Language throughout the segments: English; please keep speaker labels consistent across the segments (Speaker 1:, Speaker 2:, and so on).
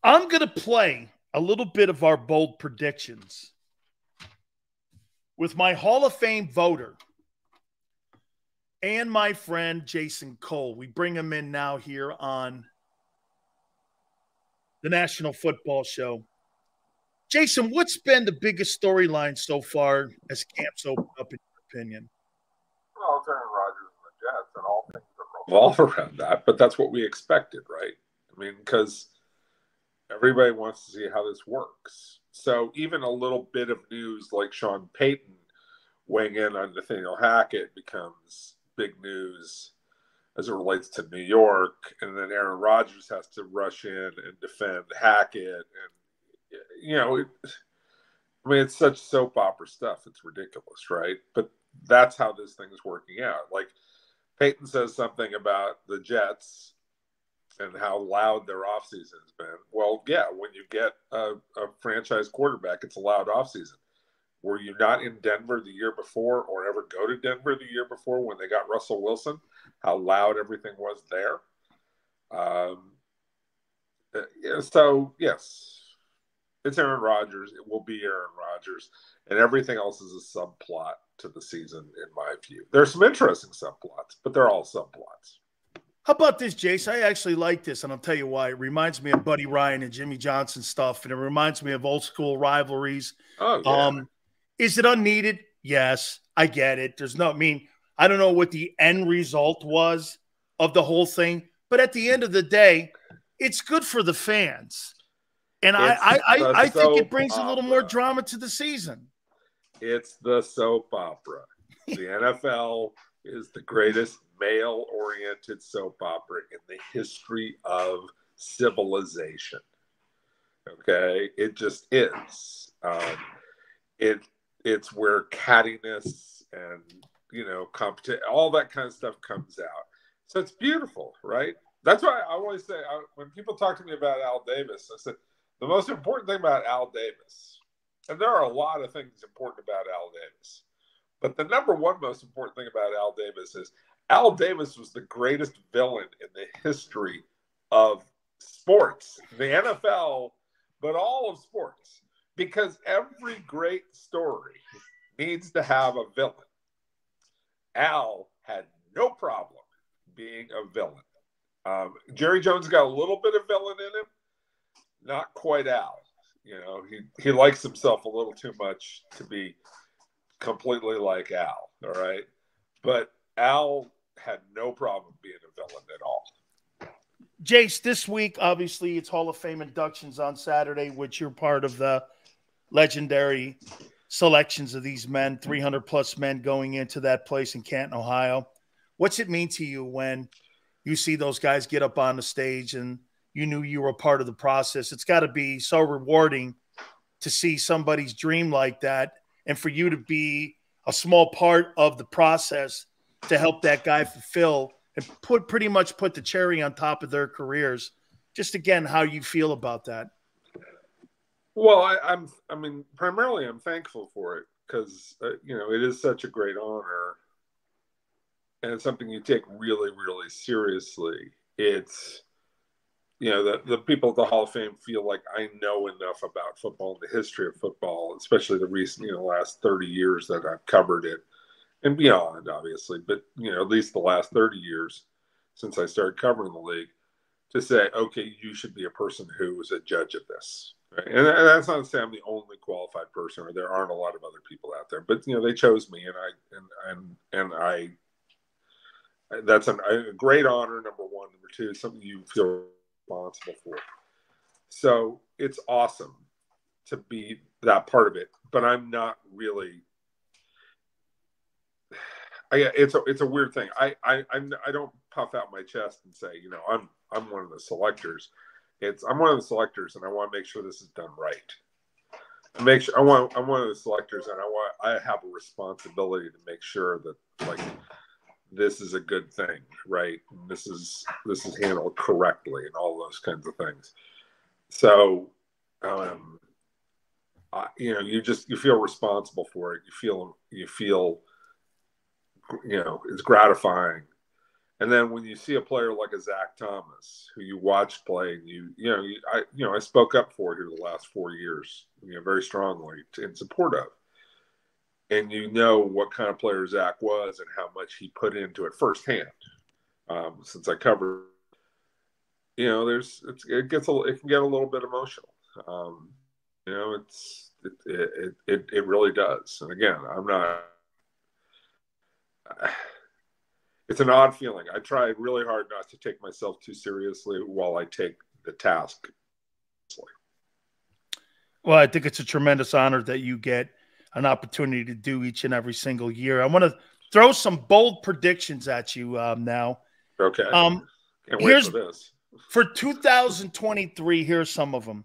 Speaker 1: I'm going to play a little bit of our bold predictions with my Hall of Fame voter and my friend Jason Cole. We bring him in now here on the National Football Show. Jason, what's been the biggest storyline so far as camps open up, in your opinion?
Speaker 2: Well, it's Aaron Rodgers and the Jets and all things that revolve around that, but that's what we expected, right? I mean, because everybody wants to see how this works. So even a little bit of news like Sean Payton weighing in on Nathaniel Hackett becomes big news as it relates to New York, and then Aaron Rodgers has to rush in and defend Hackett, and I mean, it's such soap opera stuff. It's ridiculous, right? But that's how this thing is working out. Like, Peyton says something about the Jets and how loud their offseason has been. Well, yeah, when you get a franchise quarterback, it's a loud offseason. Were you not in Denver the year before or ever go to Denver the year before when they got Russell Wilson? How loud everything was there. So, yes, it's Aaron Rodgers. It will be Aaron Rodgers. And everything else is a subplot to the season, in my view. There's some interesting subplots, but they're all subplots.
Speaker 1: How about this, Jace? I actually like this, and I'll tell you why. It reminds me of Buddy Ryan and Jimmy Johnson stuff, and it reminds me of old school rivalries.
Speaker 2: Oh, yeah.
Speaker 1: Is it unneeded? Yes, I get it. I don't know what the end result was of the whole thing, but at the end of the day, it's good for the fans. And I think it brings a little more drama to the season.
Speaker 2: It's the soap opera. The NFL is the greatest male-oriented soap opera in the history of civilization. Okay? It just is. It's where cattiness and, competition, all that kind of stuff comes out. So it's beautiful, right? That's why I always say, when people talk to me about Al Davis, I said, the most important thing about Al Davis, and there are a lot of things important about Al Davis, but the number one most important thing about Al Davis is Al Davis was the greatest villain in the history of sports, the NFL, but all of sports, because every great story needs to have a villain. Al had no problem being a villain. Jerry Jones got a little bit of villain in him, not quite Al. He likes himself a little too much to be completely like Al, all right? But Al had no problem being a villain at all.
Speaker 1: Jace, this week, obviously, it's Hall of Fame inductions on Saturday, which you're part of the legendary selections of these men, 300-plus men going into that place in Canton, Ohio. What's it mean to you when you see those guys get up on the stage and you knew you were a part of the process? It's got to be so rewarding to see somebody's dream like that and for you to be a small part of the process to help that guy fulfill and pretty much put the cherry on top of their careers. Just, again, how you feel about that.
Speaker 2: Well, primarily I'm thankful for it because, it is such a great honor and it's something you take really, really seriously. It's, the people at the Hall of Fame feel like I know enough about football and the history of football, especially the recent, last 30 years that I've covered it and beyond, obviously, but, at least the last 30 years since I started covering the league to say, okay, you should be a person who is a judge of this. Right? And that's not to say I'm the only qualified person, or there aren't a lot of other people out there, but, they chose me and I that's a great honor, number one. Number two, something you feel responsible for. So it's awesome to be that part of it, but I'm not really. It's a weird thing. I don't puff out my chest and say, I'm one of the selectors. I'm one of the selectors, and I want to make sure this is done right. I'm one of the selectors, and I have a responsibility to make sure that this is a good thing, right? And this is handled correctly, and all those kinds of things. So, you feel responsible for it. You feel it's gratifying, And then when you see a player like a Zach Thomas, who you watched play, and I spoke up for here the last 4 years, very strongly in support of, and you know what kind of player Zach was and how much he put into it firsthand. Since I covered, it can get a little bit emotional. It really does. And again, I'm not. It's an odd feeling. I try really hard not to take myself too seriously while I take the task seriously.
Speaker 1: Well, I think it's a tremendous honor that you get an opportunity to do each and every single year. I want to throw some bold predictions at you now.
Speaker 2: Okay. Can't wait for this.
Speaker 1: For 2023, here's some of them.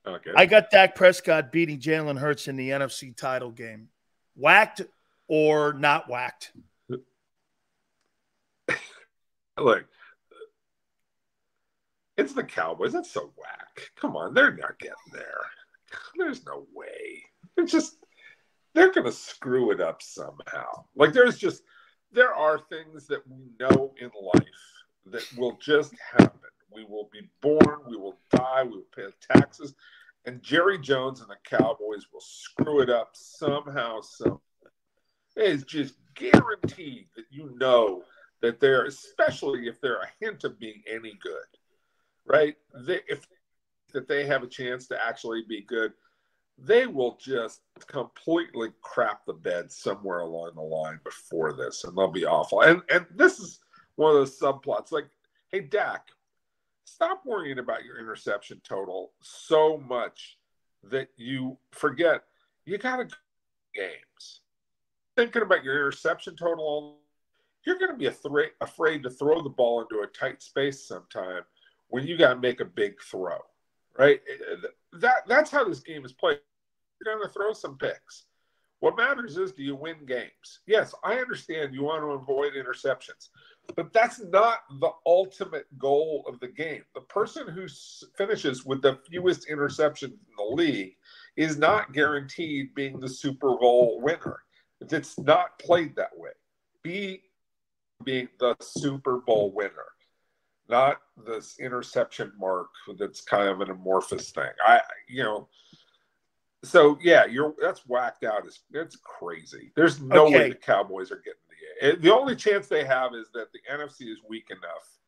Speaker 2: Okay.
Speaker 1: I got Dak Prescott beating Jalen Hurts in the NFC title game. Whacked or not whacked?
Speaker 2: Look, it's the Cowboys. That's so whack. Come on, they're not getting there. There's no way. They're going to screw it up somehow. Like there are things that we know in life that will just happen. We will be born, we will die, we will pay taxes, and Jerry Jones and the Cowboys will screw it up somehow. It is just guaranteed that that they're, especially if they're a hint of being any good, right? If they have a chance to actually be good, they will just completely crap the bed somewhere along the line before this, and they'll be awful. And this is one of those subplots. Like, hey, Dak, stop worrying about your interception total so much that you forget you got to go games. Thinking about your interception total, you're going to be afraid to throw the ball into a tight space sometime when you got to make a big throw, right? That's how this game is played. You're going to throw some picks. What matters is, do you win games? Yes, I understand you want to avoid interceptions, but that's not the ultimate goal of the game. The person who finishes with the fewest interceptions in the league is not guaranteed being the Super Bowl winner. It's not played that way. Being the Super Bowl winner, not this interception mark that's kind of an amorphous thing. So yeah, that's whacked out. It's crazy. There's no way the Cowboys are getting the only chance they have is that the NFC is weak enough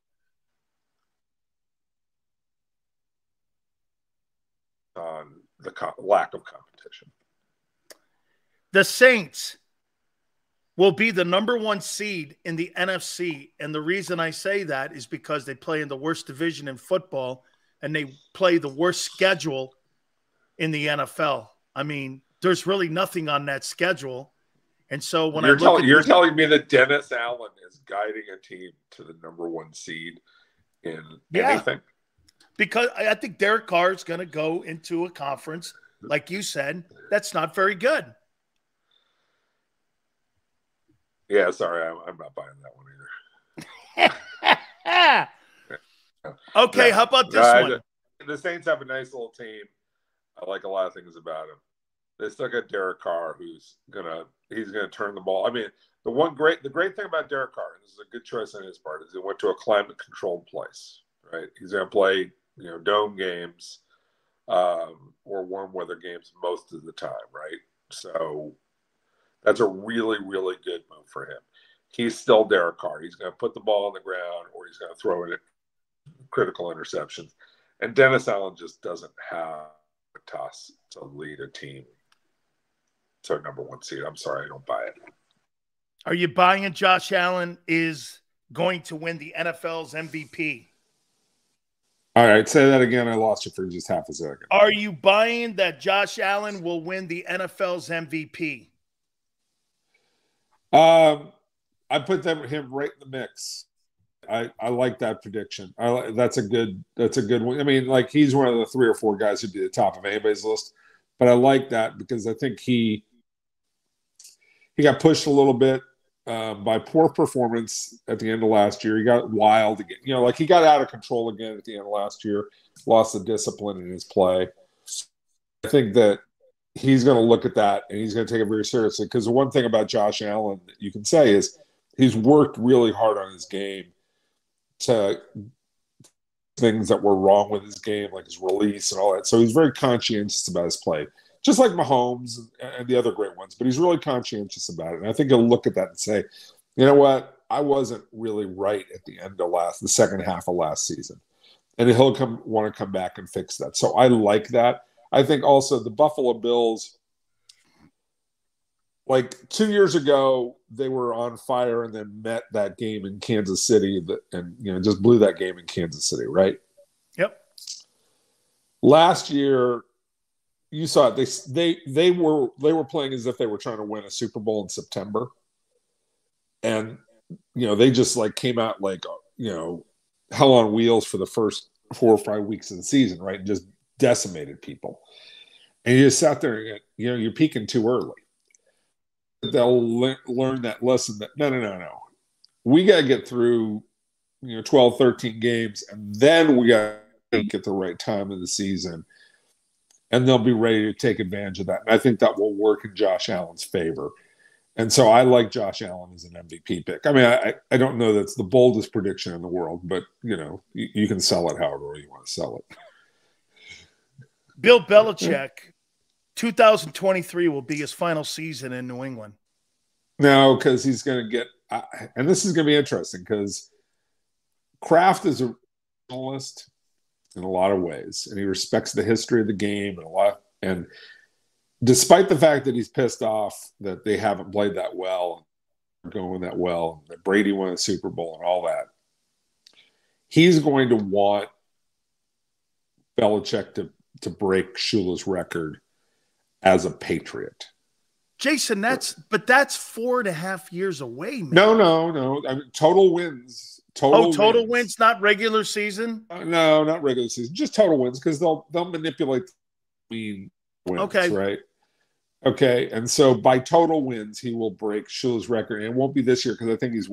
Speaker 2: on the lack of competition.
Speaker 1: The Saints will be the #1 seed in the NFC. And the reason I say that is because they play in the worst division in football and they play the worst schedule in the NFL. I mean, there's really nothing on that schedule. And so when you're
Speaker 2: telling me that Dennis Allen is guiding a team to the #1 seed in anything?
Speaker 1: Because I think Derek Carr is going to go into a conference, like you said, that's not very good.
Speaker 2: Yeah, sorry, I'm not buying that one either.
Speaker 1: Okay, how about this one?
Speaker 2: The Saints have a nice little team. I like a lot of things about him. They still got Derek Carr, who's gonna turn the ball. I mean, the great thing about Derek Carr, and this is a good choice on his part, is he went to a climate controlled place, right? He's gonna play dome games or warm weather games most of the time, right? So that's a really, really good move for him. He's still Derek Carr. He's going to put the ball on the ground or he's going to throw it at critical interceptions. And Dennis Allen just doesn't have a toss to lead a team to a #1 seed. I'm sorry, I don't buy it.
Speaker 1: Are you buying Josh Allen is going to win the NFL's MVP?
Speaker 2: All right, say that again. I lost you for just half a second.
Speaker 1: Are you buying that Josh Allen will win the NFL's MVP?
Speaker 2: I put him right in the mix. I like that prediction. That's a good one. I mean, like, he's one of the 3 or 4 guys who'd be the top of anybody's list. But I like that because I think he got pushed a little bit by poor performance at the end of last year. He got wild again. He got out of control again at the end of last year, lost the discipline in his play. I think that he's going to look at that and he's going to take it very seriously, because the one thing about Josh Allen that you can say is he's worked really hard on his game. to things that were wrong with his game, like his release and all that. So he's very conscientious about his play, just like Mahomes and the other great ones. But he's really conscientious about it, and I think he'll look at that and say, you know what, I wasn't really right at the end of the second half of last season, and he'll want to come back and fix that. So I like that. I think also the Buffalo Bills, like 2 years ago, they were on fire and then met that game in Kansas City and just blew that game in Kansas City, right?
Speaker 1: Yep.
Speaker 2: Last year, you saw it. They were playing as if they were trying to win a Super Bowl in September, and they just like came out like hell on wheels for the first 4 or 5 weeks of the season, right? And just decimated people. And you just sat there and you're peaking too early. They'll learn that lesson that no. We got to get through 12, 13 games, and then we got to peak at the right time of the season. And they'll be ready to take advantage of that. And I think that will work in Josh Allen's favor. And so I like Josh Allen as an MVP pick. I mean, I don't know that's the boldest prediction in the world, but, you can sell it however you want to sell it.
Speaker 1: Bill Belichick, 2023 will be his final season in New England.
Speaker 2: No, because he's going to get and this is going to be interesting because Kraft is a journalist in a lot of ways, and he respects the history of the game and despite the fact that he's pissed off that they haven't played that well, going that well, that Brady won a Super Bowl and all that, he's going to want Belichick to break Shula's record as a Patriot.
Speaker 1: Jason, that's 4.5 years away, man.
Speaker 2: No. I mean, total wins.
Speaker 1: Total wins, not regular season?
Speaker 2: No, not regular season. Just total wins because they'll manipulate the wins,
Speaker 1: okay.
Speaker 2: Right? Okay, and so by total wins, he will break Shula's record. And it won't be this year because I think he's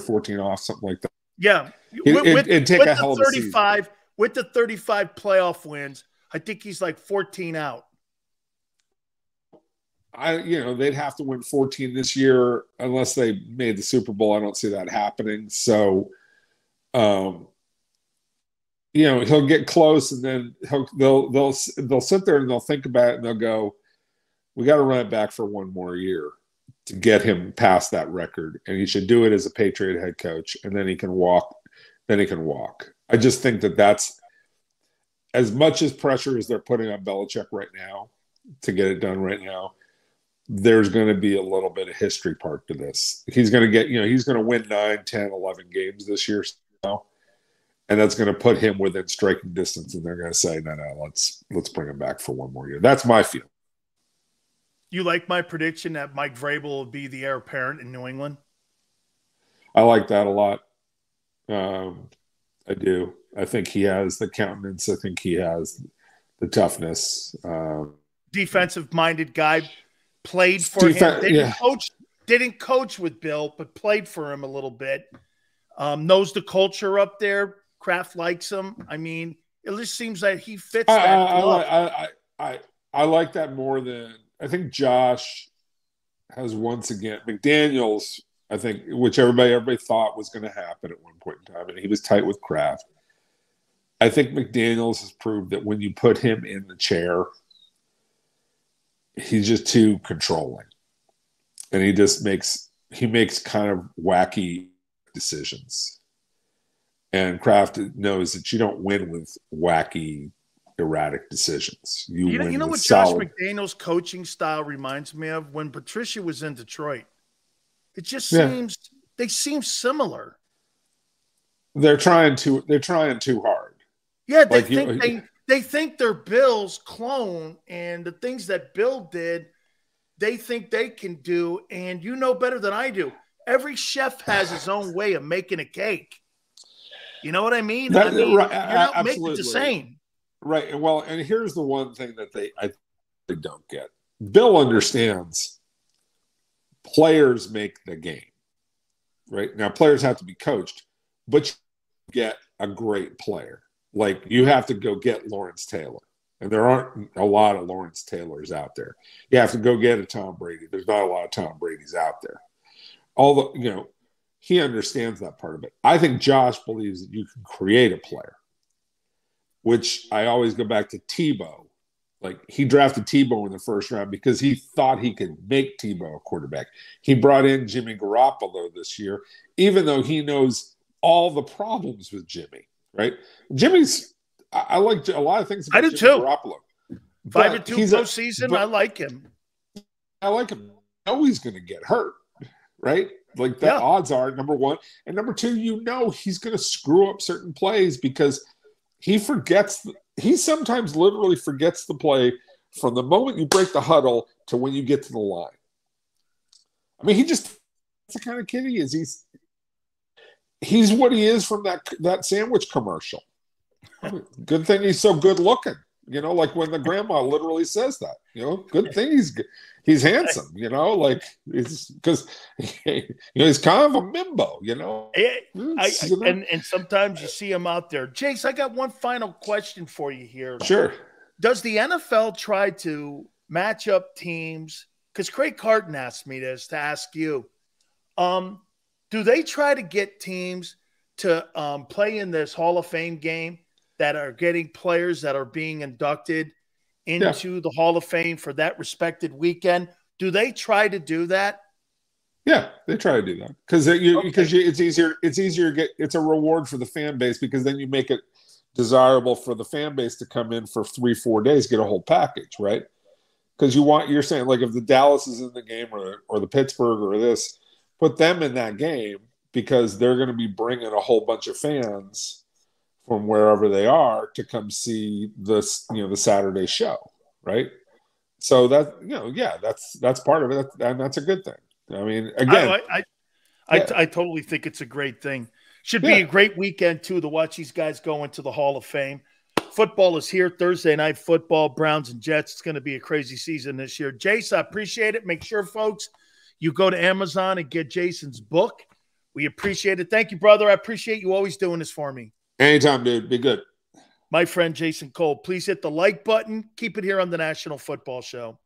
Speaker 2: 14 off, something like that.
Speaker 1: Yeah.
Speaker 2: It'd take a hell of a season.
Speaker 1: With the 35 playoff wins, I think he's like 14 out.
Speaker 2: They'd have to win 14 this year unless they made the Super Bowl. I don't see that happening. So, he'll get close, and then they'll sit there and they'll think about it and they'll go, we got to run it back for one more year to get him past that record, and he should do it as a Patriot head coach, and then he can walk. I just think that's as much as pressure as they're putting on Belichick right now to get it done right now. There's going to be a little bit of history part to this. He's going to get, he's going to win 9, 10, 11 games this year now, and that's going to put him within striking distance, and they're going to say, no, let's bring him back for one more year. That's my feeling.
Speaker 1: You like my prediction that Mike Vrabel will be the heir apparent in New England?
Speaker 2: I like that a lot. I do. I think he has the countenance. I think he has the toughness.
Speaker 1: Defensive-minded guy, played for him. Didn't coach with Bill, but played for him a little bit. Knows the culture up there. Kraft likes him. I mean, it just seems like he fits that glove.
Speaker 2: I like that more than – I think Josh has once again – McDaniels, I think, which everybody thought was going to happen at one point in time, and he was tight with Kraft. I think McDaniels has proved that when you put him in the chair, he's just too controlling. And he makes kind of wacky decisions. And Kraft knows that you don't win with wacky, erratic decisions. You know what
Speaker 1: solid... Josh McDaniels' coaching style reminds me of? When Patricia was in Detroit. It just seems they seem similar.
Speaker 2: They're trying too hard.
Speaker 1: Yeah, they think they're Bill's clone, and the things that Bill did, they think they can do. And you know better than I do. Every chef has his own way of making a cake. You know what I mean?
Speaker 2: Right,
Speaker 1: you're not making it the same.
Speaker 2: Right. Well, and here's the one thing that they don't get. Bill understands players make the game. Right? Now, players have to be coached, but you get a great player. Like, you have to go get Lawrence Taylor. And there aren't a lot of Lawrence Taylors out there. You have to go get a Tom Brady. There's not a lot of Tom Brady's out there. he understands that part of it. I think Josh believes that you can create a player, which I always go back to Tebow. Like, he drafted Tebow in the first round because he thought he could make Tebow a quarterback. He brought in Jimmy Garoppolo this year, even though he knows all the problems with Jimmy, right? I like a lot of things about Jimmy Garoppolo.
Speaker 1: 5-2 postseason, I like him.
Speaker 2: I like him. I know he's going to get hurt, right? Like, the odds are, number one. And number two, he's going to screw up certain plays because he sometimes literally forgets the play from the moment you break the huddle to when you get to the line. I mean, that's the kind of kid he is. He's what he is from that sandwich commercial. I mean, good thing he's so good looking. Like when the grandma literally says that, good thing he's handsome, like it's because he's kind of a bimbo,
Speaker 1: And sometimes you see him out there. Jace, I got one final question for you here.
Speaker 2: Sure.
Speaker 1: Does the NFL try to match up teams? Because Craig Carton asked me this to ask you. Do they try to get teams to play in this Hall of Fame game that are getting players that are being inducted into the Hall of Fame for that respected weekend? Do they try to do that?
Speaker 2: Yeah, they try to do that because it's easier. It's easier to get. It's a reward for the fan base because then you make it desirable for the fan base to come in for 3-4 days, get a whole package, right? Because you're saying, like, if the Dallas is in the game or the Pittsburgh or this, put them in that game because they're going to be bringing a whole bunch of fans from wherever they are to come see this, the Saturday show, right? So that's part of it, and that's a good thing. I mean, again,
Speaker 1: I totally think it's a great thing. Should be a great weekend too to watch these guys go into the Hall of Fame. Football is here, Thursday night football, Browns and Jets. It's going to be a crazy season this year. Jace, I appreciate it. Make sure, folks, you go to Amazon and get Jason's book. We appreciate it. Thank you, brother. I appreciate you always doing this for me.
Speaker 2: Anytime, dude. Be good.
Speaker 1: My friend Jason Cole, please hit the like button. Keep it here on the National Football Show.